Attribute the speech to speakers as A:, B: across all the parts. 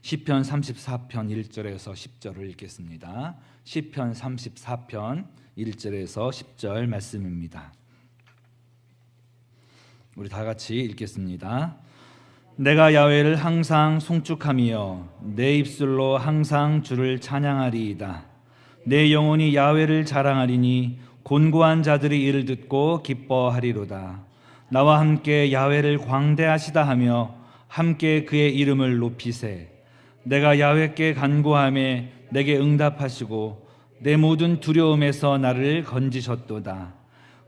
A: 시편 34편 1절에서 10절을 읽겠습니다. 시편 34편 1절에서 10절 말씀입니다. 우리 다 같이 읽겠습니다. 내가 야훼를 항상 송축하며 내 입술로 항상 주를 찬양하리이다. 내 영혼이 야훼를 자랑하리니 곤고한 자들이 이를 듣고 기뻐하리로다. 나와 함께 야훼를 광대하시다 하며 함께 그의 이름을 높이세. 내가 야훼께 간구하매 내게 응답하시고 내 모든 두려움에서 나를 건지셨도다.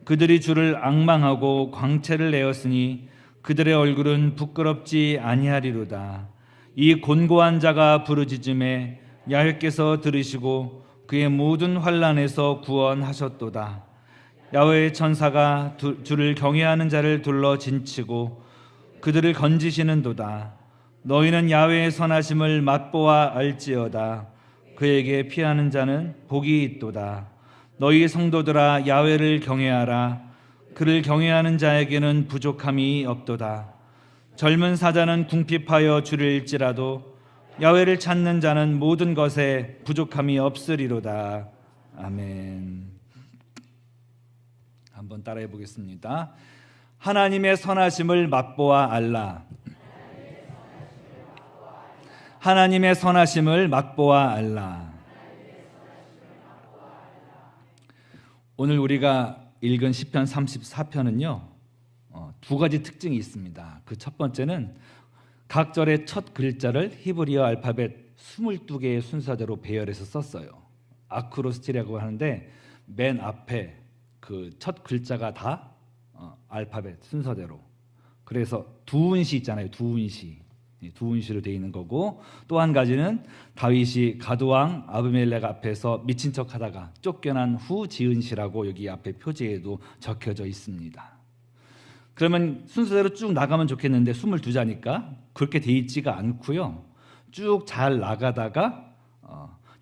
A: 그들이 주를 앙망하고 광채를 내었으니 그들의 얼굴은 부끄럽지 아니하리로다. 이 곤고한 자가 부르짖음에 야훼께서 들으시고 그의 모든 환난에서 구원하셨도다. 야훼의 천사가 주를 경외하는 자를 둘러 진치고 그들을 건지시는도다. 너희는 야훼의 선하심을 맛보아 알지어다. 그에게 피하는 자는 복이 있도다. 너희 성도들아 야훼를 경외하라. 그를 경외하는 자에게는 부족함이 없도다. 젊은 사자는 궁핍하여 주를 잃지라도 야훼를 찾는 자는 모든 것에 부족함이 없으리로다. 아멘. 한번 따라해 보겠습니다. 하나님의 선하심을 맛보아 알라. 하나님의 선하심을 맛보아 알라. 오늘 우리가 읽은 시편 34편은요 두 가지 특징이 있습니다. 그 첫 번째는 각 절의 첫 글자를 히브리어 알파벳 22개의 순서대로 배열해서 썼어요. 아크로스티라고 하는데 맨 앞에 그 첫 글자가 다 알파벳 순서대로. 그래서 두운시 있잖아요. 두운시로 되어 있는 거고, 또 한 가지는 다윗이 가드왕 아비멜렉 앞에서 미친 척하다가 쫓겨난 후 지은 시라고 여기 앞에 표지에도 적혀져 있습니다. 그러면 순서대로 쭉 나가면 좋겠는데 22자니까 그렇게 돼 있지가 않고요. 쭉 잘 나가다가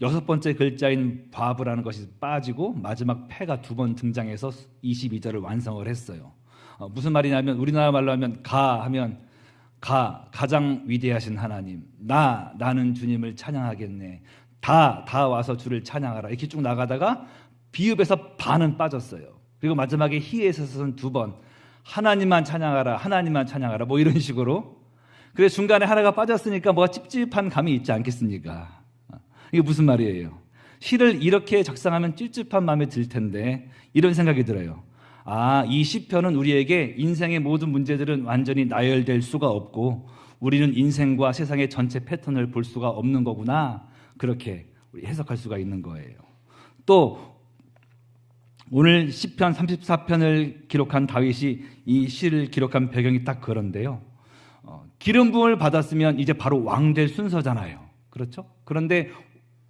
A: 여섯 번째 글자인 바브라는 것이 빠지고 마지막 패가 두 번 등장해서 22절을 완성을 했어요. 무슨 말이냐면 우리나라 말로 하면 하면 가장 위대하신 하나님, 나는 주님을 찬양하겠네. 다 와서 주를 찬양하라. 이렇게 쭉 나가다가 비읍에서 반은 빠졌어요. 그리고 마지막에 히에서는 두 번 하나님만 찬양하라 뭐 이런 식으로. 그래서 중간에 하나가 빠졌으니까 뭐가 찝찝한 감이 있지 않겠습니까? 이게 무슨 말이에요? 시를 이렇게 작성하면 찝찝한 마음이 들 텐데 이런 생각이 들어요. 이 시편은 우리에게 인생의 모든 문제들은 완전히 나열될 수가 없고 우리는 인생과 세상의 전체 패턴을 볼 수가 없는 거구나, 그렇게 해석할 수가 있는 거예요. 또 오늘 시편 34편을 기록한 다윗이 이 시를 기록한 배경이 딱 그런데요. 기름 부음을 받았으면 이제 바로 왕 될 순서잖아요. 그렇죠? 그런데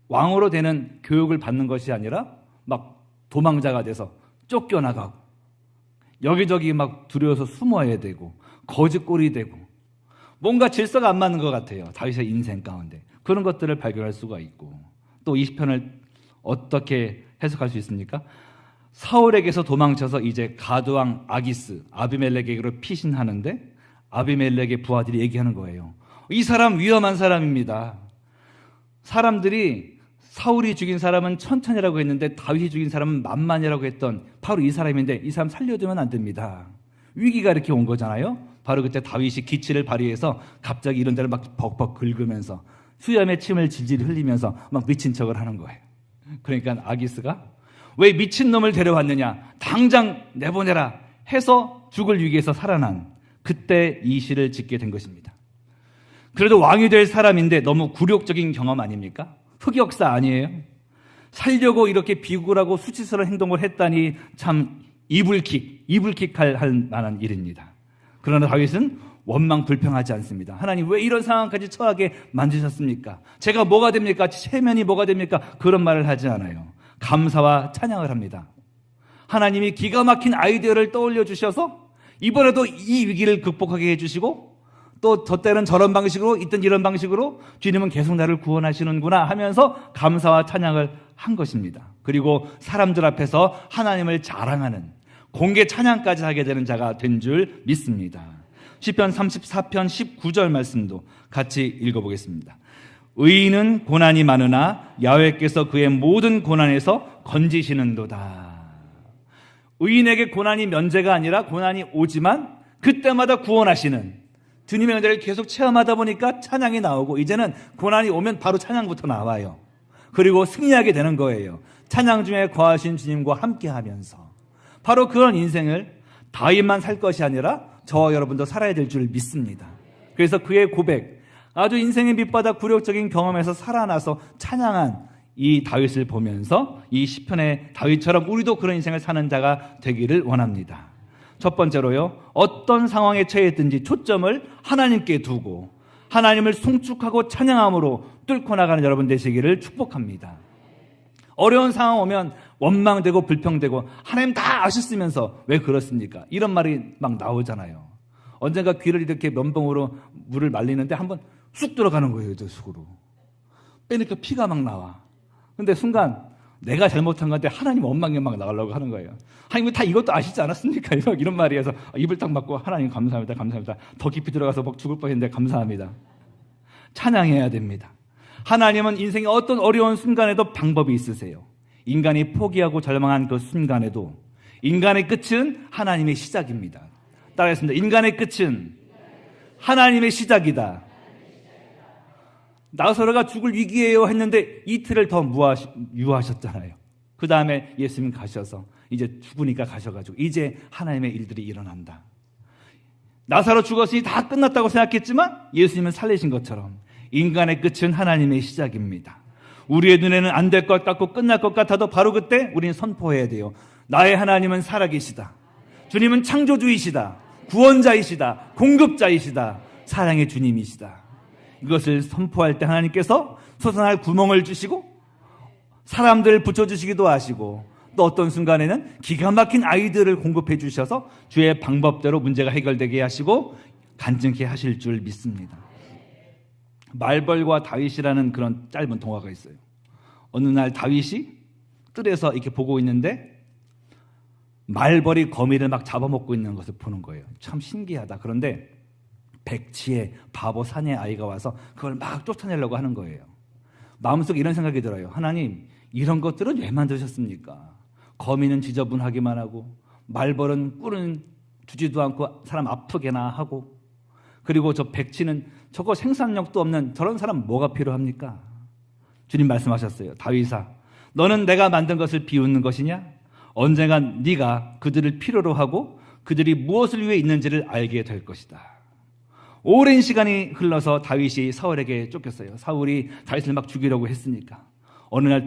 A: 왕으로 되는 교육을 받는 것이 아니라 막 도망자가 돼서 쫓겨나가고 여기저기 막 두려워서 숨어야 되고 거짓골이 되고 뭔가 질서가 안 맞는 것 같아요. 다윗의 인생 가운데 그런 것들을 발견할 수가 있고, 또 이 시편을 어떻게 해석할 수 있습니까? 사울에게서 도망쳐서 이제 가드왕 아기스 아비멜렉에게로 피신하는데 아비멜렉의 부하들이 얘기하는 거예요. 이 사람 위험한 사람입니다. 사람들이 사울이 죽인 사람은 천천이라고 했는데 다윗이 죽인 사람은 만만이라고 했던 바로 이 사람인데 이 사람 살려두면 안 됩니다. 위기가 이렇게 온 거잖아요. 바로 그때 다윗이 기치를 발휘해서 갑자기 이런 데를 막 벅벅 긁으면서 수염에 침을 질질 흘리면서 막 미친 척을 하는 거예요. 그러니까 아기스가 왜 미친놈을 데려왔느냐, 당장 내보내라 해서 죽을 위기에서 살아난, 그때 이 시를 짓게 된 것입니다. 그래도 왕이 될 사람인데 너무 굴욕적인 경험 아닙니까? 흑역사 아니에요? 살려고 이렇게 비굴하고 수치스러운 행동을 했다니 참 이불킥할 만한 일입니다. 그러나 다윗은 원망 불평하지 않습니다. 하나님 왜 이런 상황까지 처하게 만드셨습니까? 제가 뭐가 됩니까? 체면이 뭐가 됩니까? 그런 말을 하지 않아요. 감사와 찬양을 합니다. 하나님이 기가 막힌 아이디어를 떠올려 주셔서 이번에도 이 위기를 극복하게 해주시고 또 저 때는 저런 방식으로 있던 이런 방식으로 주님은 계속 나를 구원하시는구나 하면서 감사와 찬양을 한 것입니다. 그리고 사람들 앞에서 하나님을 자랑하는 공개 찬양까지 하게 되는 자가 된 줄 믿습니다. 시편 34편 19절 말씀도 같이 읽어보겠습니다. 의인은 고난이 많으나 야훼께서 그의 모든 고난에서 건지시는도다. 의인에게 고난이 면제가 아니라 고난이 오지만 그때마다 구원하시는 주님의 은혜를 계속 체험하다 보니까 찬양이 나오고, 이제는 고난이 오면 바로 찬양부터 나와요. 그리고 승리하게 되는 거예요. 찬양 중에 거하신 주님과 함께하면서. 바로 그런 인생을 다윗만 살 것이 아니라 저와 여러분도 살아야 될 줄 믿습니다. 그래서 그의 고백, 아주 인생의 밑바닥 굴욕적인 경험에서 살아나서 찬양한 이 다윗을 보면서 이 시편의 다윗처럼 우리도 그런 인생을 사는 자가 되기를 원합니다. 첫 번째로요, 어떤 상황에 처했든지 초점을 하나님께 두고 하나님을 송축하고 찬양함으로 뚫고 나가는 여러분 되시기를 축복합니다. 어려운 상황 오면 원망되고 불평되고 하나님 다 아셨으면서 왜 그렇습니까? 이런 말이 막 나오잖아요. 언젠가 귀를 이렇게 면봉으로 물을 말리는데 한번 쑥 들어가는 거예요. 저 속으로 빼니까 피가 막 나와. 근데 순간 내가 잘못한 건데 하나님 원망이 막 나가려고 하는 거예요. 하나님 다 이것도 아시지 않았습니까? 이런 말이어서 입을 딱 막고 하나님 감사합니다, 감사합니다. 더 깊이 들어가서 막 죽을 뻔했는데 감사합니다. 찬양해야 됩니다. 하나님은 인생의 어떤 어려운 순간에도 방법이 있으세요. 인간이 포기하고 절망한 그 순간에도 인간의 끝은 하나님의 시작입니다. 따라하겠습니다. 인간의 끝은 하나님의 시작이다. 나사로가 죽을 위기예요 했는데 이틀을 더 유하셨잖아요. 그 다음에 예수님 가셔서 이제 죽으니까 가셔가지고 이제 하나님의 일들이 일어난다. 나사로 죽었으니 다 끝났다고 생각했지만 예수님은 살리신 것처럼 인간의 끝은 하나님의 시작입니다. 우리의 눈에는 안 될 것 같고 끝날 것 같아도 바로 그때 우리는 선포해야 돼요. 나의 하나님은 살아계시다. 주님은 창조주이시다. 구원자이시다. 공급자이시다. 사랑의 주님이시다. 이것을 선포할 때 하나님께서 솟아날 구멍을 주시고 사람들을 붙여주시기도 하시고, 또 어떤 순간에는 기가 막힌 아이들을 공급해 주셔서 주의 방법대로 문제가 해결되게 하시고 간증케 하실 줄 믿습니다. 말벌과 다윗이라는 그런 짧은 동화가 있어요. 어느 날 다윗이 뜰에서 이렇게 보고 있는데 말벌이 거미를 막 잡아먹고 있는 것을 보는 거예요. 참 신기하다. 그런데 백치의 바보 사내 아이가 와서 그걸 막 쫓아내려고 하는 거예요. 마음속에 이런 생각이 들어요. 하나님, 이런 것들은 왜 만드셨습니까? 거미는 지저분하기만 하고 말벌은 꿀은 주지도 않고 사람 아프게나 하고, 그리고 저 백치는 저거 생산력도 없는 저런 사람 뭐가 필요합니까? 주님 말씀하셨어요. 다윗아, 너는 내가 만든 것을 비웃는 것이냐? 언젠간 네가 그들을 필요로 하고 그들이 무엇을 위해 있는지를 알게 될 것이다. 오랜 시간이 흘러서 다윗이 사울에게 쫓겼어요. 사울이 다윗을 막 죽이려고 했으니까. 어느 날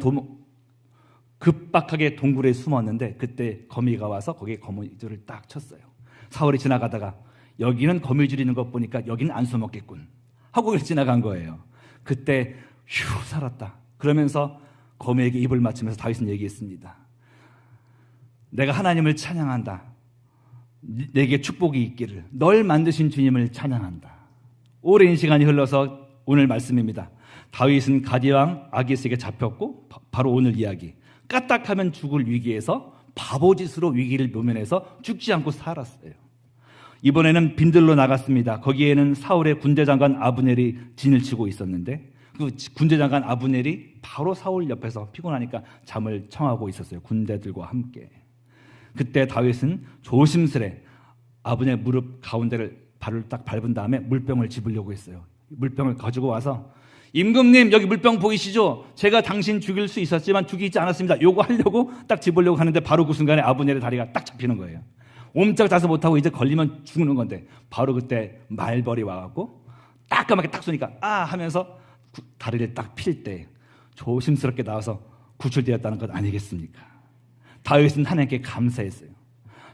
A: 급박하게 동굴에 숨었는데 그때 거미가 와서 거기에 거미줄을 딱 쳤어요. 사울이 지나가다가 여기는 거미줄 있는 것 보니까 여기는 안 숨었겠군 하고 지나간 거예요. 그때 휴 살았다. 그러면서 거미에게 입을 맞추면서 다윗은 얘기했습니다. 내가 하나님을 찬양한다. 내게 축복이 있기를. 널 만드신 주님을 찬양한다. 오랜 시간이 흘러서 오늘 말씀입니다. 다윗은 가디왕 아기스에게 잡혔고, 바로 오늘 이야기, 까딱하면 죽을 위기에서 바보짓으로 위기를 묘면해서 죽지 않고 살았어요. 이번에는 빈들로 나갔습니다. 거기에는 사울의 군대장관 아브넬이 진을 치고 있었는데 그 군대장관 아브넬이 바로 사울 옆에서 피곤하니까 잠을 청하고 있었어요. 군대들과 함께. 그때 다윗은 조심스레 아브넬 무릎 가운데를 발을 딱 밟은 다음에 물병을 집으려고 했어요. 물병을 가지고 와서 임금님 여기 물병 보이시죠? 제가 당신 죽일 수 있었지만 죽이지 않았습니다. 요거 하려고 딱 집으려고 하는데 바로 그 순간에 아브넬의 다리가 딱 잡히는 거예요. 옴짝자서 못하고 이제 걸리면 죽는 건데 바로 그때 말벌이 와갖고 따끔하게 딱 쏘니까 아 하면서 다리를 딱 필 때 조심스럽게 나와서 구출되었다는 것 아니겠습니까? 다윗은 하나님께 감사했어요.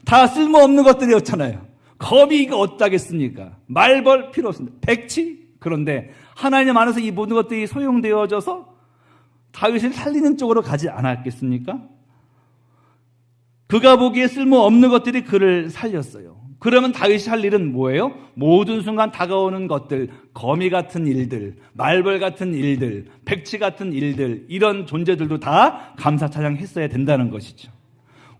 A: 다 쓸모없는 것들이었잖아요. 거미가 어떠겠습니까? 말벌 필요 없습니다. 백치? 그런데 하나님 안에서 이 모든 것들이 소용되어져서 다윗을 살리는 쪽으로 가지 않았겠습니까? 그가 보기에 쓸모없는 것들이 그를 살렸어요. 그러면 다윗이 할 일은 뭐예요? 모든 순간 다가오는 것들, 거미 같은 일들, 말벌 같은 일들, 백치 같은 일들, 이런 존재들도 다 감사 찬양했어야 된다는 것이죠.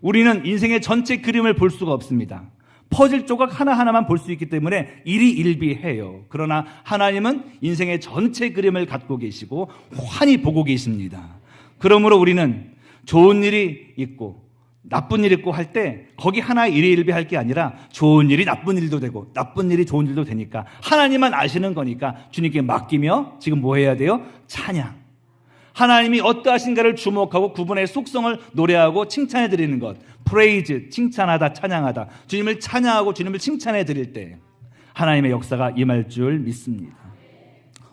A: 우리는 인생의 전체 그림을 볼 수가 없습니다. 퍼즐 조각 하나하나만 볼 수 있기 때문에 일희일비해요. 그러나 하나님은 인생의 전체 그림을 갖고 계시고 환히 보고 계십니다. 그러므로 우리는 좋은 일이 있고 나쁜 일이 있고 할 때 거기 하나 일희일비할 게 아니라 좋은 일이 나쁜 일도 되고 나쁜 일이 좋은 일도 되니까 하나님만 아시는 거니까 주님께 맡기며 지금 뭐 해야 돼요? 찬양. 하나님이 어떠하신가를 주목하고 그분의 속성을 노래하고 칭찬해 드리는 것. 프레이즈, 칭찬하다, 찬양하다. 주님을 찬양하고 주님을 칭찬해 드릴 때 하나님의 역사가 임할 줄 믿습니다.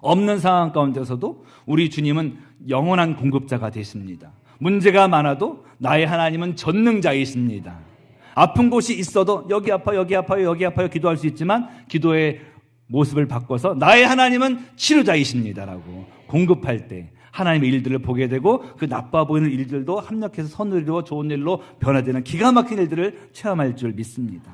A: 없는 상황 가운데서도 우리 주님은 영원한 공급자가 되십니다. 문제가 많아도 나의 하나님은 전능자이십니다. 아픈 곳이 있어도 여기 아파요, 여기 아파요, 여기 아파요 기도할 수 있지만 기도의 모습을 바꿔서 나의 하나님은 치료자이십니다라고 공급할 때 하나님의 일들을 보게 되고 그 나빠 보이는 일들도 합력해서 선을 이루어 좋은 일로 변화되는 기가 막힌 일들을 체험할 줄 믿습니다.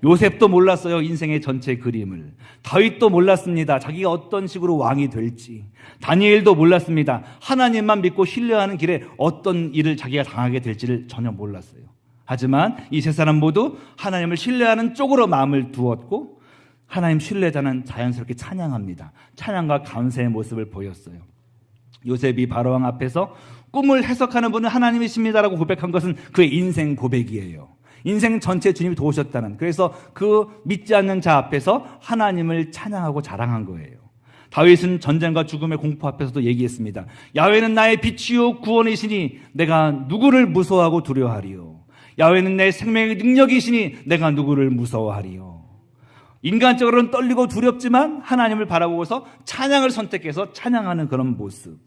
A: 요셉도 몰랐어요. 인생의 전체 그림을. 다윗도 몰랐습니다. 자기가 어떤 식으로 왕이 될지. 다니엘도 몰랐습니다. 하나님만 믿고 신뢰하는 길에 어떤 일을 자기가 당하게 될지를 전혀 몰랐어요. 하지만 이 세 사람 모두 하나님을 신뢰하는 쪽으로 마음을 두었고 하나님 신뢰자는 자연스럽게 찬양합니다. 찬양과 감사의 모습을 보였어요. 요셉이 바로왕 앞에서 꿈을 해석하는 분은 하나님이십니다라고 고백한 것은 그의 인생 고백이에요. 인생 전체 주님이 도우셨다는, 그래서 그 믿지 않는 자 앞에서 하나님을 찬양하고 자랑한 거예요. 다윗은 전쟁과 죽음의 공포 앞에서도 얘기했습니다. 야훼는 나의 빛이요 구원이시니 내가 누구를 무서워하고 두려워하리요. 야훼는 내 생명의 능력이시니 내가 누구를 무서워하리요. 인간적으로는 떨리고 두렵지만 하나님을 바라보고서 찬양을 선택해서 찬양하는 그런 모습.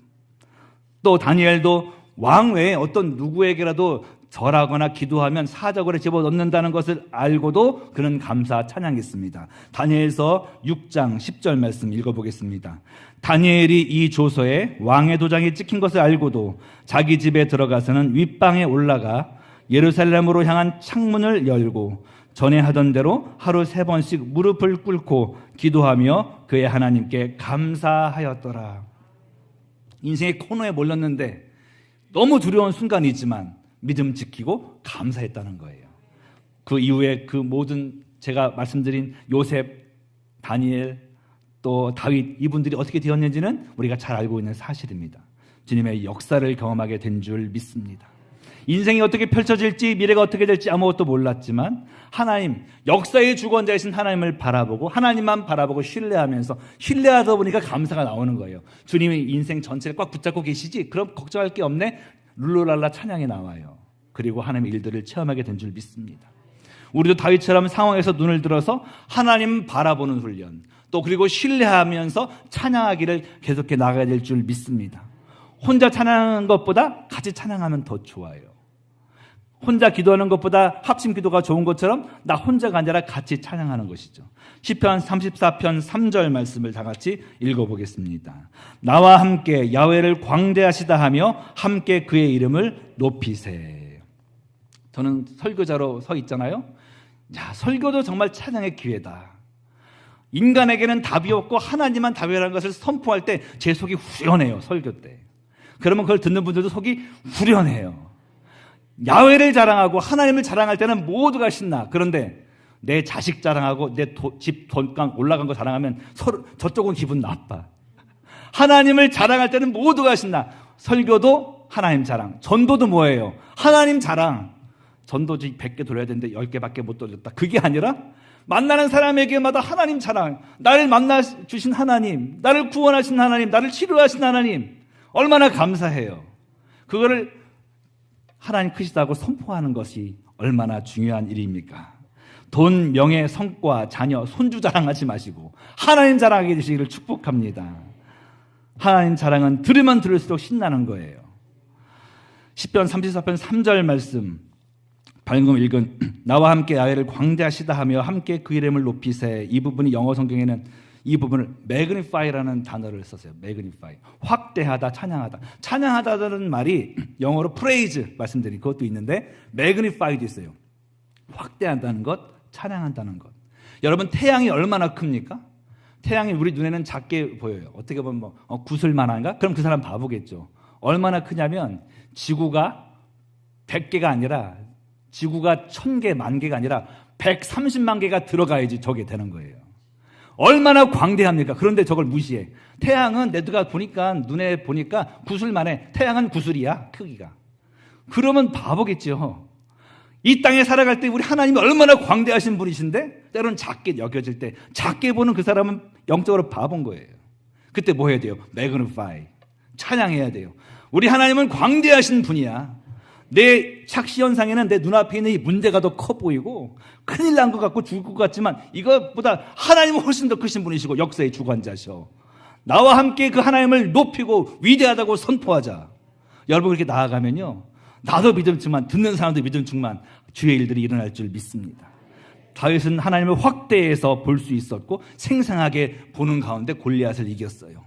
A: 또 다니엘도 왕 외에 어떤 누구에게라도 절하거나 기도하면 사적으로 집어넣는다는 것을 알고도 그는 감사 찬양했습니다. 다니엘서 6장 10절 말씀 읽어보겠습니다. 다니엘이 이 조서에 왕의 도장이 찍힌 것을 알고도 자기 집에 들어가서는 윗방에 올라가 예루살렘으로 향한 창문을 열고 전에 하던 대로 하루 3번씩 무릎을 꿇고 기도하며 그의 하나님께 감사하였더라. 인생의 코너에 몰렸는데 너무 두려운 순간이지만 믿음 지키고 감사했다는 거예요. 그 이후에 그 모든 제가 말씀드린 요셉, 다니엘, 또 다윗 이분들이 어떻게 되었는지는 우리가 잘 알고 있는 사실입니다. 주님의 역사를 경험하게 된 줄 믿습니다. 인생이 어떻게 펼쳐질지 미래가 어떻게 될지 아무것도 몰랐지만 하나님, 역사의 주권자이신 하나님을 바라보고 하나님만 바라보고 신뢰하면서 신뢰하다 보니까 감사가 나오는 거예요. 주님이 인생 전체를 꽉 붙잡고 계시지? 그럼 걱정할 게 없네? 룰루랄라 찬양이 나와요. 그리고 하나님의 일들을 체험하게 된 줄 믿습니다. 우리도 다윗처럼 상황에서 눈을 들어서 하나님 바라보는 훈련, 또 그리고 신뢰하면서 찬양하기를 계속해 나가야 될 줄 믿습니다. 혼자 찬양하는 것보다 같이 찬양하면 더 좋아요. 혼자 기도하는 것보다 합심 기도가 좋은 것처럼 나 혼자가 아니라 같이 찬양하는 것이죠. 시편 34편 3절 말씀을 다 같이 읽어보겠습니다. 나와 함께 야훼를 광대하시다 하며 함께 그의 이름을 높이세. 저는 설교자로 서 있잖아요. 야, 설교도 정말 찬양의 기회다. 인간에게는 답이 없고 하나님만 답이라는 것을 선포할 때 제 속이 후련해요. 설교 때. 그러면 그걸 듣는 분들도 속이 후련해요. 야훼를 자랑하고 하나님을 자랑할 때는 모두가 신나. 그런데 내 자식 자랑하고 내 집 돈강 올라간 거 자랑하면 서로 저쪽은 기분 나빠. 하나님을 자랑할 때는 모두가 신나. 설교도 하나님 자랑, 전도도 뭐예요? 하나님 자랑. 전도지 100개 돌려야 되는데 10개밖에 못 돌렸다. 그게 아니라 만나는 사람에게마다 하나님 자랑. 나를 만나 주신 하나님, 나를 구원하신 하나님, 나를 치료하신 하나님, 얼마나 감사해요. 그거를 하나님 크시다고 선포하는 것이 얼마나 중요한 일입니까? 돈, 명예, 성과, 자녀, 손주 자랑하지 마시고 하나님 자랑하게 되시기를 축복합니다. 하나님 자랑은 들으면 들을수록 신나는 거예요. 시편 34편 3절 말씀 방금 읽은 나와 함께 야훼를 광대하시다 하며 함께 그 이름을 높이세. 이 부분이 영어 성경에는 이 부분을 magnify라는 단어를 썼어요. magnify. 확대하다, 찬양하다. 찬양하다는 말이 영어로 praise 말씀드린 그것도 있는데 magnify도 있어요. 확대한다는 것, 찬양한다는 것. 여러분 태양이 얼마나 큽니까? 태양이 우리 눈에는 작게 보여요. 어떻게 보면 구슬만한가? 그럼 그 사람 바보겠죠. 얼마나 크냐면 지구가 100개가 아니라 지구가 1000개, 10,000개가 아니라 130만 개가 들어가야지 저게 되는 거예요. 얼마나 광대합니까? 그런데 저걸 무시해. 태양은 내가 보니까 눈에 보니까 구슬만해. 태양은 구슬이야, 크기가. 그러면 바보겠죠. 이 땅에 살아갈 때 우리 하나님이 얼마나 광대하신 분이신데 때로는 작게 여겨질 때 작게 보는 그 사람은 영적으로 바본 거예요. 그때 뭐 해야 돼요? magnify, 찬양해야 돼요. 우리 하나님은 광대하신 분이야. 내 착시현상에는 내 눈앞에 있는 이 문제가 더 커 보이고 큰일 난 것 같고 죽을 것 같지만 이것보다 하나님은 훨씬 더 크신 분이시고 역사의 주관자셔. 나와 함께 그 하나님을 높이고 위대하다고 선포하자. 여러분 그렇게 나아가면요, 나도 믿음 충만, 듣는 사람도 믿음 충만, 주의 일들이 일어날 줄 믿습니다. 다윗은 하나님을 확대해서 볼 수 있었고 생생하게 보는 가운데 골리앗을 이겼어요.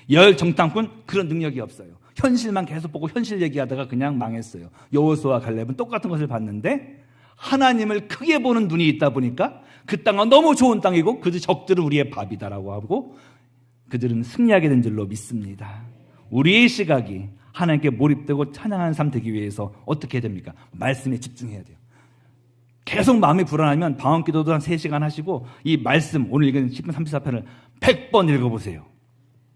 A: 열정탐꾼 그런 능력이 없어요. 현실만 계속 보고 현실 얘기하다가 그냥 망했어요. 여호수아와 갈렙은 똑같은 것을 봤는데 하나님을 크게 보는 눈이 있다 보니까 그 땅은 너무 좋은 땅이고 그 적들은 우리의 밥이다라고 하고 그들은 승리하게 된 줄로 믿습니다. 우리의 시각이 하나님께 몰입되고 찬양하는 삶 되기 위해서 어떻게 해야 됩니까? 말씀에 집중해야 돼요. 계속 마음이 불안하면 방언기도도 한 3시간 하시고 이 말씀 오늘 읽은 10분 34편을 100번 읽어보세요.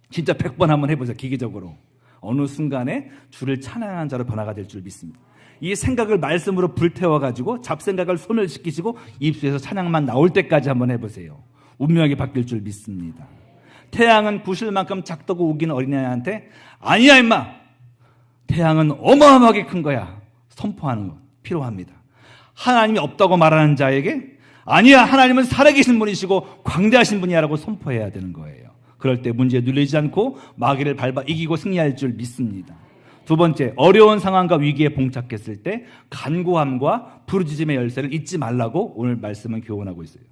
A: 진짜 100번 한번 해보세요. 기계적으로. 어느 순간에 주를 찬양하는 자로 변화가 될 줄 믿습니다. 이 생각을 말씀으로 불태워가지고 잡생각을 소멸시키시고 입술에서 찬양만 나올 때까지 한번 해보세요. 운명이 바뀔 줄 믿습니다. 태양은 부실만큼 작다고 우기는 어린아이한테 아니야 임마, 태양은 어마어마하게 큰 거야 선포하는 것 필요합니다. 하나님이 없다고 말하는 자에게 아니야, 하나님은 살아계신 분이시고 광대하신 분이야라고 선포해야 되는 거예요. 그럴 때 문제에 눌리지 않고 마귀를 밟아 이기고 승리할 줄 믿습니다. 두 번째, 어려운 상황과 위기에 봉착했을 때 간구함과 부르짖음의 열쇠를 잊지 말라고 오늘 말씀은 교훈하고 있어요.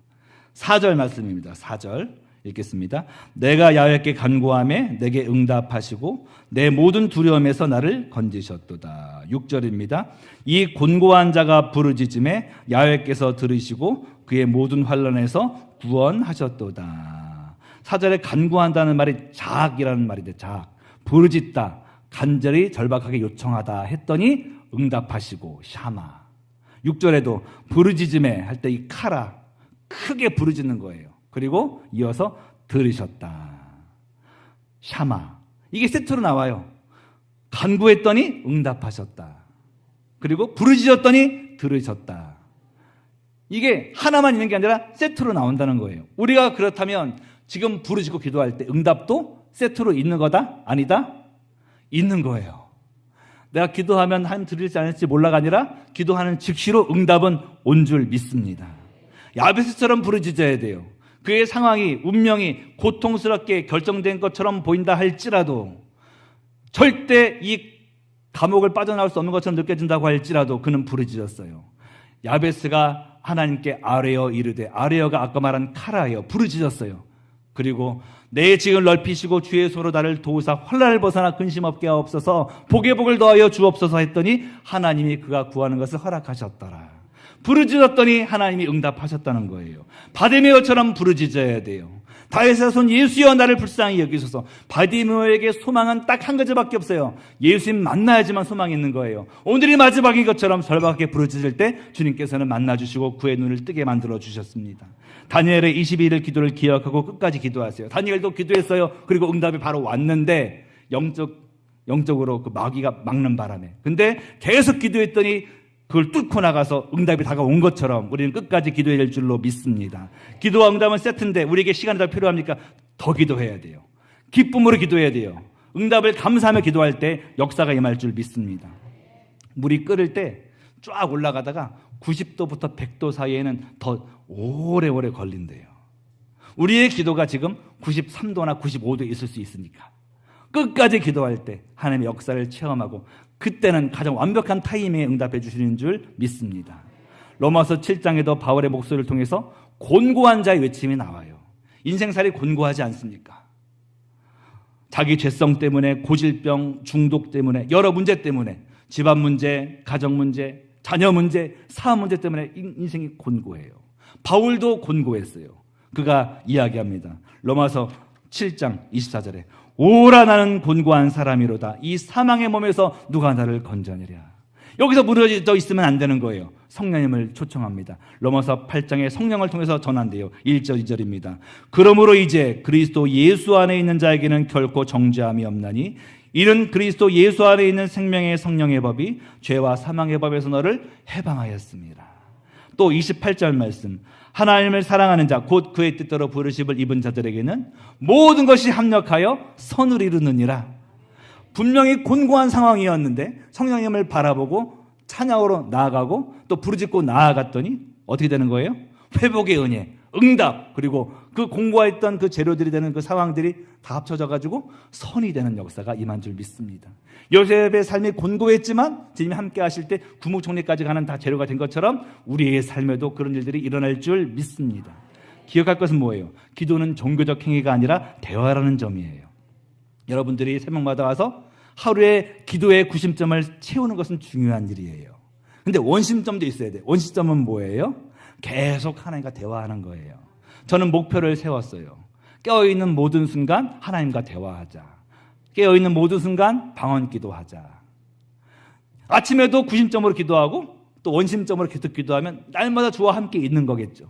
A: 4절 말씀입니다. 4절 읽겠습니다. 내가 야훼께 간구하매 내게 응답하시고 내 모든 두려움에서 나를 건지셨도다. 6절입니다. 이 곤고한 자가 부르짖음에 야훼께서 들으시고 그의 모든 환난에서 구원하셨도다. 4절에 간구한다는 말이 자악이라는 말인데, 자악, 부르짖다, 간절히 절박하게 요청하다 했더니 응답하시고 샤마. 6절에도 부르짖음에 할 때 이 카라, 크게 부르짖는 거예요. 그리고 이어서 들으셨다, 샤마. 이게 세트로 나와요. 간구했더니 응답하셨다, 그리고 부르짖었더니 들으셨다. 이게 하나만 있는 게 아니라 세트로 나온다는 거예요. 우리가 그렇다면 지금 부르짖고 기도할 때 응답도 세트로 있는 거다? 아니다? 있는 거예요. 내가 기도하면 하나님 들을지 안 할지 몰라가 아니라 기도하는 즉시로 응답은 온 줄 믿습니다. 야베스처럼 부르짖어야 돼요. 그의 상황이, 운명이 고통스럽게 결정된 것처럼 보인다 할지라도, 절대 이 감옥을 빠져나올 수 없는 것처럼 느껴진다고 할지라도 그는 부르짖었어요. 야베스가 하나님께 아뢰어 이르되, 아뢰어가 아까 말한 카라예요. 부르짖었어요. 그리고 내 지을 넓히시고 주의 손으로 나를 도우사 환난을 벗어나 근심 없게 하옵소서, 복에 복을 더하여 주옵소서 했더니 하나님이 그가 구하는 것을 허락하셨더라. 부르짖었더니 하나님이 응답하셨다는 거예요. 바디메오처럼 부르짖어야 돼요. 다윗의 손 예수여 나를 불쌍히 여기소서. 바디메오에게 소망은 딱 한 가지밖에 없어요. 예수님 만나야지만 소망이 있는 거예요. 오늘이 마지막인 것처럼 절박하게 부르짖을 때 주님께서는 만나주시고 그의 눈을 뜨게 만들어 주셨습니다. 다니엘의 22일 기도를 기억하고 끝까지 기도하세요. 다니엘도 기도했어요. 그리고 응답이 바로 왔는데 영적으로 그 마귀가 막는 바람에, 근데 계속 기도했더니 그걸 뚫고 나가서 응답이 다가온 것처럼 우리는 끝까지 기도해야 될 줄로 믿습니다. 기도와 응답은 세트인데 우리에게 시간이 더 필요합니까? 더 기도해야 돼요. 기쁨으로 기도해야 돼요. 응답을 감사하며 기도할 때 역사가 임할 줄 믿습니다. 물이 끓을 때 쫙 올라가다가 90도부터 100도 사이에는 더 오래오래 걸린대요. 우리의 기도가 지금 93도나 95도에 있을 수 있으니까 끝까지 기도할 때 하나님의 역사를 체험하고 그때는 가장 완벽한 타이밍에 응답해 주시는 줄 믿습니다. 로마서 7장에도 바울의 목소리를 통해서 곤고한 자의 외침이 나와요. 인생살이 곤고하지 않습니까? 자기 죄성 때문에, 고질병, 중독 때문에, 여러 문제 때문에, 집안 문제, 가정 문제, 자녀 문제, 사업 문제 때문에 인생이 곤고해요. 바울도 곤고했어요. 그가 이야기합니다. 로마서 7장 24절에 오라 나는 곤고한 사람이로다. 이 사망의 몸에서 누가 나를 건져내랴. 여기서 무너져 있으면 안 되는 거예요. 성령님을 초청합니다. 로마서 8장에 성령을 통해서 전한대요. 1절 2절입니다. 그러므로 이제 그리스도 예수 안에 있는 자에게는 결코 정죄함이 없나니 이는 그리스도 예수 안에 있는 생명의 성령의 법이 죄와 사망의 법에서 너를 해방하였습니다. 또 28절 말씀, 하나님을 사랑하는 자 곧 그의 뜻대로 부르심을 입은 자들에게는 모든 것이 합력하여 선을 이루느니라. 분명히 곤고한 상황이었는데 성령님을 바라보고 찬양으로 나아가고 또 부르짖고 나아갔더니 어떻게 되는 거예요? 회복의 은혜, 응답, 그리고 그 공고했던 그 재료들이 되는 그 상황들이 다 합쳐져 가지고 선이 되는 역사가 임한 줄 믿습니다. 요셉의 삶이 곤고했지만 주님이 함께 하실 때 구목총리까지 가는 다 재료가 된 것처럼 우리의 삶에도 그런 일들이 일어날 줄 믿습니다. 기억할 것은 뭐예요? 기도는 종교적 행위가 아니라 대화라는 점이에요. 여러분들이 새벽마다 와서 하루에 기도의 구심점을 채우는 것은 중요한 일이에요. 근데 원심점도 있어야 돼요. 원심점은 뭐예요? 계속 하나님과 대화하는 거예요. 저는 목표를 세웠어요. 깨어있는 모든 순간 하나님과 대화하자. 깨어있는 모든 순간 방언 기도하자. 아침에도 구심점으로 기도하고 또 원심점으로 계속 기도하면 날마다 주와 함께 있는 거겠죠.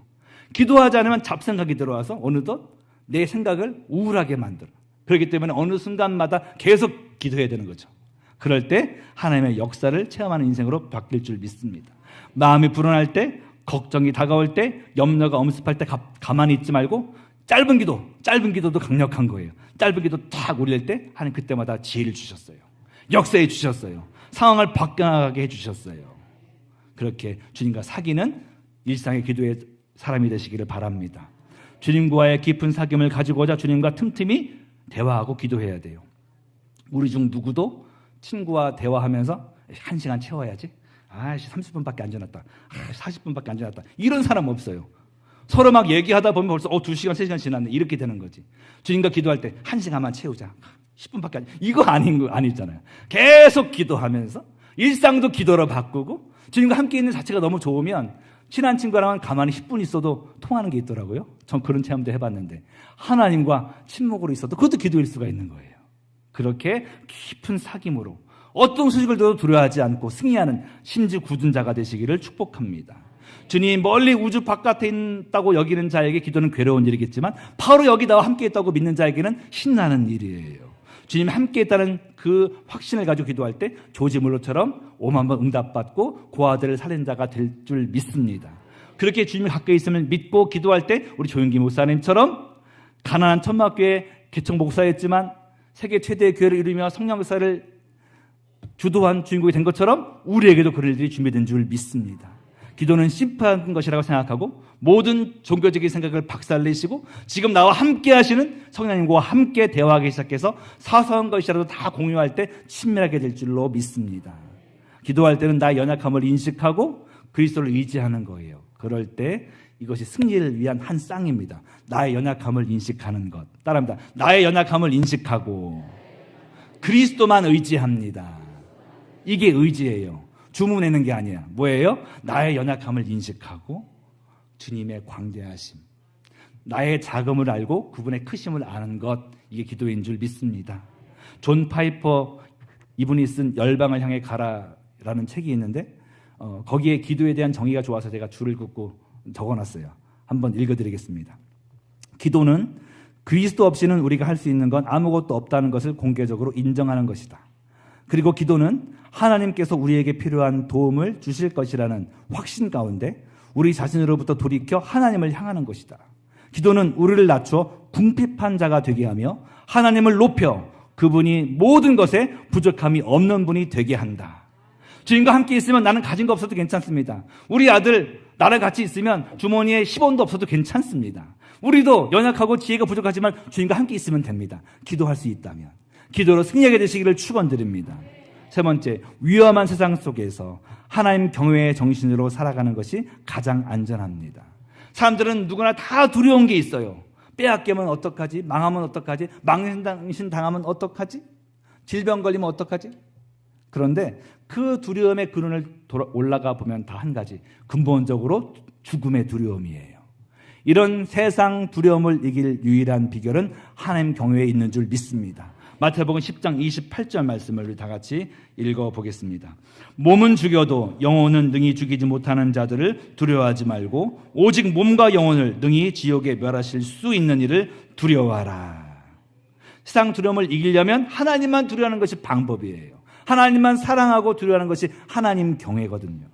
A: 기도하지 않으면 잡생각이 들어와서 어느덧 내 생각을 우울하게 만들어. 그렇기 때문에 어느 순간마다 계속 기도해야 되는 거죠. 그럴 때 하나님의 역사를 체험하는 인생으로 바뀔 줄 믿습니다. 마음이 불안할 때, 걱정이 다가올 때, 염려가 엄습할 때 가만히 있지 말고 짧은 기도도 강력한 거예요. 짧은 기도 탁 올릴 때 하나님 그때마다 지혜를 주셨어요. 역사해 주셨어요. 상황을 바뀌게 해주셨어요. 그렇게 주님과 사귀는 일상의 기도의 사람이 되시기를 바랍니다. 주님과의 깊은 사귐을 가지고자 주님과 틈틈이 대화하고 기도해야 돼요. 우리 중 누구도 친구와 대화하면서 1시간 채워야지. 30분밖에 안 지났다. 40분밖에 안 지났다. 이런 사람 없어요. 서로 막 얘기하다 보면 벌써 2시간, 3시간 지났네. 이렇게 되는 거지. 주님과 기도할 때 1시간만 채우자. 10분밖에 이거 아니잖아요. 계속 기도하면서 일상도 기도로 바꾸고 주님과 함께 있는 자체가 너무 좋으면 친한 친구랑은 가만히 10분 있어도 통하는 게 있더라고요. 전 그런 체험도 해봤는데 하나님과 침묵으로 있어도 그것도 기도일 수가 있는 거예요. 그렇게 깊은 사귐으로 어떤 소식을 들어도 두려워하지 않고 승리하는 심지 굳은 자가 되시기를 축복합니다. 주님 멀리 우주 바깥에 있다고 여기는 자에게 기도는 괴로운 일이겠지만 바로 여기 나와 함께 있다고 믿는 자에게는 신나는 일이에요. 주님 함께 있다는 그 확신을 가지고 기도할 때 조지물로처럼 5만 번 응답받고 고아들을 살린 자가 될 줄 믿습니다. 그렇게 주님이 가까이 있으면 믿고 기도할 때 우리 조용기 목사님처럼 가난한 천막교회 개척 목사였지만 세계 최대의 교회를 이루며 성령 역사를 주도한 주인공이 된 것처럼 우리에게도 그런 일들이 준비된 줄 믿습니다. 기도는 심플한 것이라고 생각하고 모든 종교적인 생각을 박살내시고 지금 나와 함께 하시는 성령님과 함께 대화하기 시작해서 사소한 것이라도 다 공유할 때 친밀하게 될 줄로 믿습니다. 기도할 때는 나의 연약함을 인식하고 그리스도를 의지하는 거예요. 그럴 때 이것이 승리를 위한 한 쌍입니다. 나의 연약함을 인식하는 것. 따라합니다. 나의 연약함을 인식하고 그리스도만 의지합니다. 이게 의지예요. 주문하는 게 아니야. 뭐예요? 나의 연약함을 인식하고 주님의 광대하심, 나의 작음을 알고 그분의 크심을 아는 것, 이게 기도인 줄 믿습니다. 존 파이퍼 이분이 쓴 열방을 향해 가라라는 책이 있는데 거기에 기도에 대한 정의가 좋아서 제가 줄을 긋고 적어놨어요. 한번 읽어드리겠습니다. 기도는 그리스도 없이는 우리가 할 수 있는 건 아무것도 없다는 것을 공개적으로 인정하는 것이다. 그리고 기도는 하나님께서 우리에게 필요한 도움을 주실 것이라는 확신 가운데 우리 자신으로부터 돌이켜 하나님을 향하는 것이다. 기도는 우리를 낮춰 궁핍한 자가 되게 하며 하나님을 높여 그분이 모든 것에 부족함이 없는 분이 되게 한다. 주님과 함께 있으면 나는 가진 거 없어도 괜찮습니다. 우리 아들 나랑 같이 있으면 주머니에 10원도 없어도 괜찮습니다. 우리도 연약하고 지혜가 부족하지만 주님과 함께 있으면 됩니다. 기도할 수 있다면. 기도로 승리하게 되시기를 축원드립니다. 세 번째, 위험한 세상 속에서 하나님 경외의 정신으로 살아가는 것이 가장 안전합니다. 사람들은 누구나 다 두려운 게 있어요. 빼앗기면 어떡하지? 망하면 어떡하지? 망신 당하면 어떡하지? 질병 걸리면 어떡하지? 그런데 그 두려움의 근원을 올라가 보면 다 한 가지, 근본적으로 죽음의 두려움이에요. 이런 세상 두려움을 이길 유일한 비결은 하나님 경외에 있는 줄 믿습니다. 마태복음 10장 28절 말씀을 우리 다 같이 읽어보겠습니다. 몸은 죽여도 영혼은 능히 죽이지 못하는 자들을 두려워하지 말고 오직 몸과 영혼을 능히 지옥에 멸하실 수 있는 이를 두려워하라. 세상 두려움을 이기려면 하나님만 두려워하는 것이 방법이에요. 하나님만 사랑하고 두려워하는 것이 하나님 경외거든요.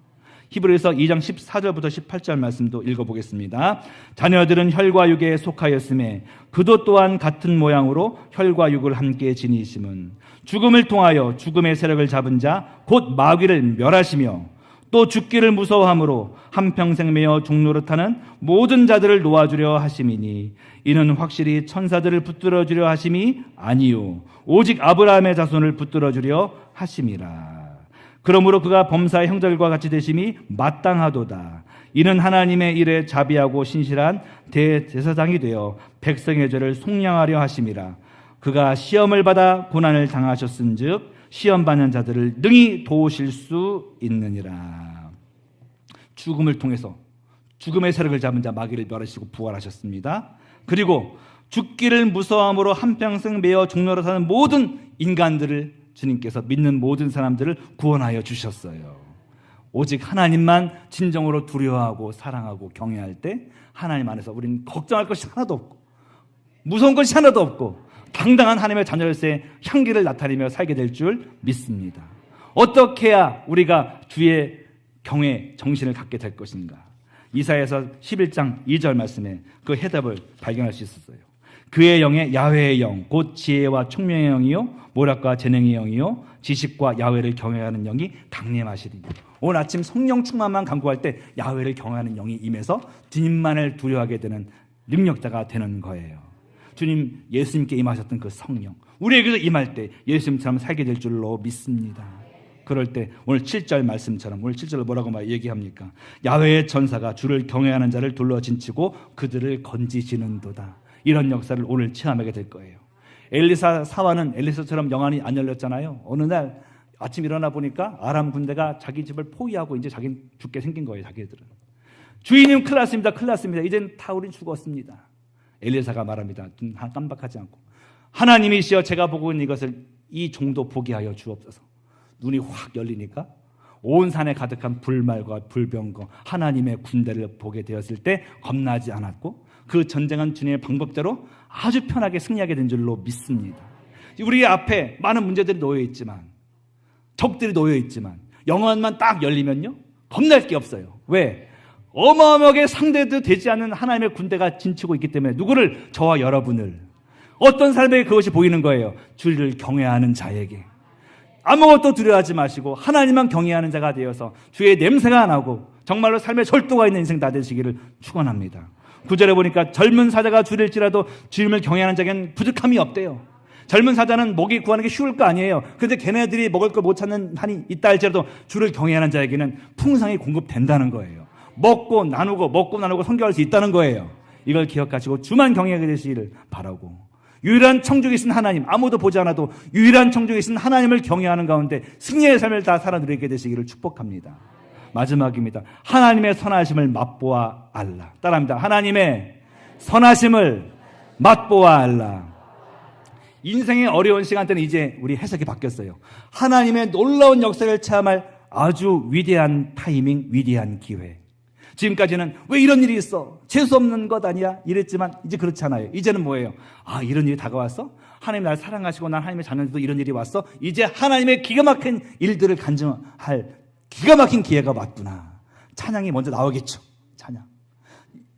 A: 히브리서 2장 14절부터 18절 말씀도 읽어보겠습니다. 자녀들은 혈과 육에 속하였음에 그도 또한 같은 모양으로 혈과 육을 함께 지니심은 죽음을 통하여 죽음의 세력을 잡은 자 곧 마귀를 멸하시며 또 죽기를 무서워함으로 한평생 매어 종노릇하는 모든 자들을 놓아주려 하심이니 이는 확실히 천사들을 붙들어주려 하심이 아니요 오직 아브라함의 자손을 붙들어주려 하심이라. 그러므로 그가 범사의 형제들과 같이 되심이 마땅하도다. 이는 하나님의 일에 자비하고 신실한 대제사장이 되어 백성의 죄를 속량하려 하심이라. 그가 시험을 받아 고난을 당하셨은즉 시험 받는 자들을 능히 도우실 수 있느니라. 죽음을 통해서 죽음의 세력을 잡은 자 마귀를 멸하시고 부활하셨습니다. 그리고 죽기를 무서워함으로 한평생 매어 종노릇하는 모든 인간들을 주님께서 믿는 모든 사람들을 구원하여 주셨어요. 오직 하나님만 진정으로 두려워하고 사랑하고 경외할 때 하나님 안에서 우리는 걱정할 것이 하나도 없고 무서운 것이 하나도 없고 당당한 하나님의 자녀로서의 향기를 나타내며 살게 될 줄 믿습니다. 어떻게 해야 우리가 주의 경외 정신을 갖게 될 것인가? 이사야서 11장 2절 말씀에 그 해답을 발견할 수 있었어요. 그의 영에 야훼의 영, 곧 지혜와 총명의 영이요 모략과 재능의 영이요 지식과 야훼를 경외하는 영이 강림하시리니. 오늘 아침 성령 충만만 간구할 때 야훼를 경외하는 영이 임해서 주님만을 두려워하게 되는 능력자가 되는 거예요. 주님 예수님께 임하셨던 그 성령 우리에게도 임할 때 예수님처럼 살게 될 줄로 믿습니다. 그럴 때 오늘 7절 말씀처럼 오늘 7절로 뭐라고 얘기합니까? 야훼의 전사가 주를 경외하는 자를 둘러 진치고 그들을 건지시는도다. 이런 역사를 오늘 체험하게 될 거예요. 엘리사 사환은 엘리사처럼 영안이 안 열렸잖아요. 어느 날 아침 일어나 보니까 아람 군대가 자기 집을 포위하고 이제 자기는 죽게 생긴 거예요. 자기들은. 주인님 큰일 났습니다. 큰일 났습니다. 이젠 다 우린 죽었습니다. 엘리사가 말합니다. 눈 깜박하지 않고 하나님이시여 제가 보고 있는 이것을 이 종도 보게 하여 주옵소서. 눈이 확 열리니까 온 산에 가득한 불말과 불병거 하나님의 군대를 보게 되었을 때 겁나지 않았고 그 전쟁은 주님의 방법대로 아주 편하게 승리하게 된 줄로 믿습니다. 우리 앞에 많은 문제들이 놓여있지만 적들이 놓여있지만 영안만 딱 열리면요 겁날 게 없어요. 왜? 어마어마하게 상대도 되지 않는 하나님의 군대가 진치고 있기 때문에 누구를? 저와 여러분을. 어떤 삶에게 그것이 보이는 거예요? 주를 경외하는 자에게. 아무것도 두려워하지 마시고 하나님만 경외하는 자가 되어서 주의 냄새가 나고 정말로 삶의 절도가 있는 인생 다 되시기를 축원합니다. 9절에 보니까 젊은 사자가 줄일지라도 주님을 경외하는 자에게는 부족함이 없대요. 젊은 사자는 먹이 구하는 게 쉬울 거 아니에요. 그런데 걔네들이 먹을 걸 못 찾는 한이 있다 할지라도 주를 경외하는 자에게는 풍성히 공급된다는 거예요. 먹고 나누고 성교할 수 있다는 거예요. 이걸 기억하시고 주만 경외하게 되시기를 바라고 유일한 청중이신 하나님, 아무도 보지 않아도 유일한 청중이신 하나님을 경외하는 가운데 승리의 삶을 다 살아 누리게 되시기를 축복합니다. 마지막입니다. 하나님의 선하심을 맛보아 알라. 따라합니다. 하나님의 선하심을 맛보아 알라. 인생의 어려운 시간대는 이제 우리 해석이 바뀌었어요. 하나님의 놀라운 역사를 체험할 아주 위대한 타이밍, 위대한 기회. 지금까지는 왜 이런 일이 있어? 재수 없는 것 아니야? 이랬지만 이제 그렇지 않아요. 이제는 뭐예요? 아, 이런 일이 다가왔어? 하나님 날 사랑하시고 난 하나님의 자녀들도 이런 일이 왔어? 이제 하나님의 기가 막힌 일들을 간증할 기가 막힌 기회가 왔구나. 찬양이 먼저 나오겠죠. 찬양.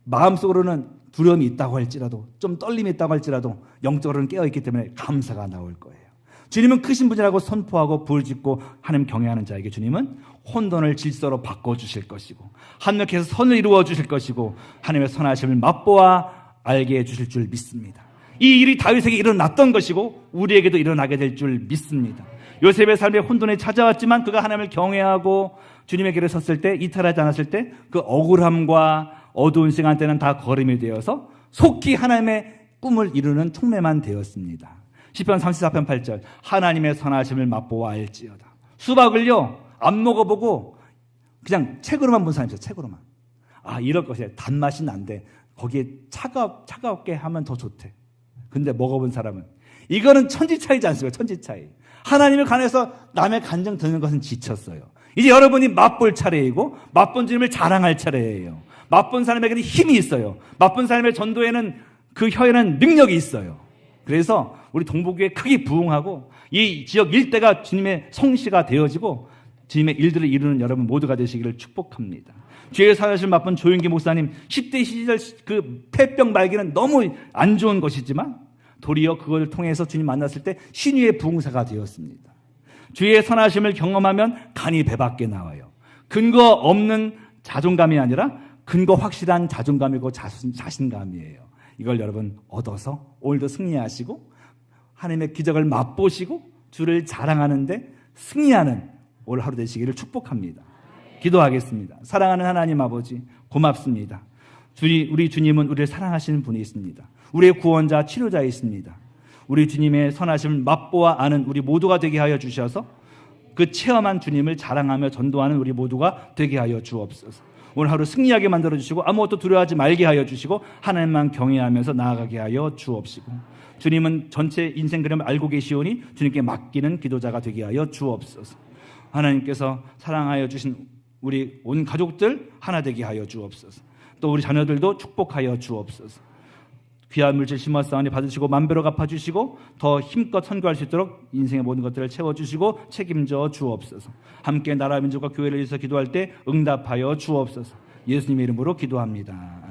A: 마음속으로는 두려움이 있다고 할지라도 좀 떨림이 있다고 할지라도 영적으로는 깨어있기 때문에 감사가 나올 거예요. 주님은 크신 분이라고 선포하고 부르짖고 하나님 경외하는 자에게 주님은 혼돈을 질서로 바꿔주실 것이고 한력해서 선을 이루어 주실 것이고 하나님의 선하심을 맛보아 알게 해주실 줄 믿습니다. 이 일이 다윗에게 일어났던 것이고 우리에게도 일어나게 될 줄 믿습니다. 요셉의 삶에 혼돈이 찾아왔지만 그가 하나님을 경외하고 주님의 길에 섰을 때 이탈하지 않았을 때 그 억울함과 어두운 시간대는 다 거름이 되어서 속히 하나님의 꿈을 이루는 총매만 되었습니다. 시편 34편 8절 하나님의 선하심을 맛보아 알지어다. 수박을요 안 먹어보고 그냥 책으로만 본 사람이 있어요. 책으로만. 아 이럴 것이야. 단맛이 난데 거기에 차갑게 하면 더 좋대. 근데 먹어본 사람은 이거는 천지차이지 않습니까? 천지차이. 하나님에 관해서 남의 간증 듣는 것은 지쳤어요. 이제 여러분이 맛볼 차례이고 맛본 주님을 자랑할 차례예요. 맛본 사람에게는 힘이 있어요. 맛본 사람의 전도에는 그 혀에는 능력이 있어요. 그래서 우리 동북교회 크게 부흥하고 이 지역 일대가 주님의 성시가 되어지고 주님의 일들을 이루는 여러분 모두가 되시기를 축복합니다. 주의 사역을 맛본 조윤기 목사님 10대 시절 그 폐병 말기는 너무 안 좋은 것이지만 도리어 그걸 통해서 주님 만났을 때 신유의 부흥사가 되었습니다. 주의 선하심을 경험하면 간이 배밖에 나와요. 근거 없는 자존감이 아니라 근거 확실한 자존감이고 자신감이에요. 이걸 여러분 얻어서 오늘도 승리하시고 하나님의 기적을 맛보시고 주를 자랑하는데 승리하는 올 하루 되시기를 축복합니다. 기도하겠습니다. 사랑하는 하나님 아버지 고맙습니다. 우리 주님은 우리를 사랑하시는 분이 있습니다. 우리의 구원자 치료자이십니다. 우리 주님의 선하심을 맛보아 아는 우리 모두가 되게 하여 주셔서 그 체험한 주님을 자랑하며 전도하는 우리 모두가 되게 하여 주옵소서. 오늘 하루 승리하게 만들어주시고 아무것도 두려워하지 말게 하여 주시고 하나님만 경외하면서 나아가게 하여 주옵시고 주님은 전체 인생 그림을 알고 계시오니 주님께 맡기는 기도자가 되게 하여 주옵소서. 하나님께서 사랑하여 주신 우리 온 가족들 하나 되게 하여 주옵소서. 또 우리 자녀들도 축복하여 주옵소서. 귀한 물질 심었사오니 받으시고 만배로 갚아주시고 더 힘껏 선교할 수 있도록 인생의 모든 것들을 채워주시고 책임져 주옵소서. 함께 나라 민족과 교회를 위해서 기도할 때 응답하여 주옵소서. 예수님의 이름으로 기도합니다.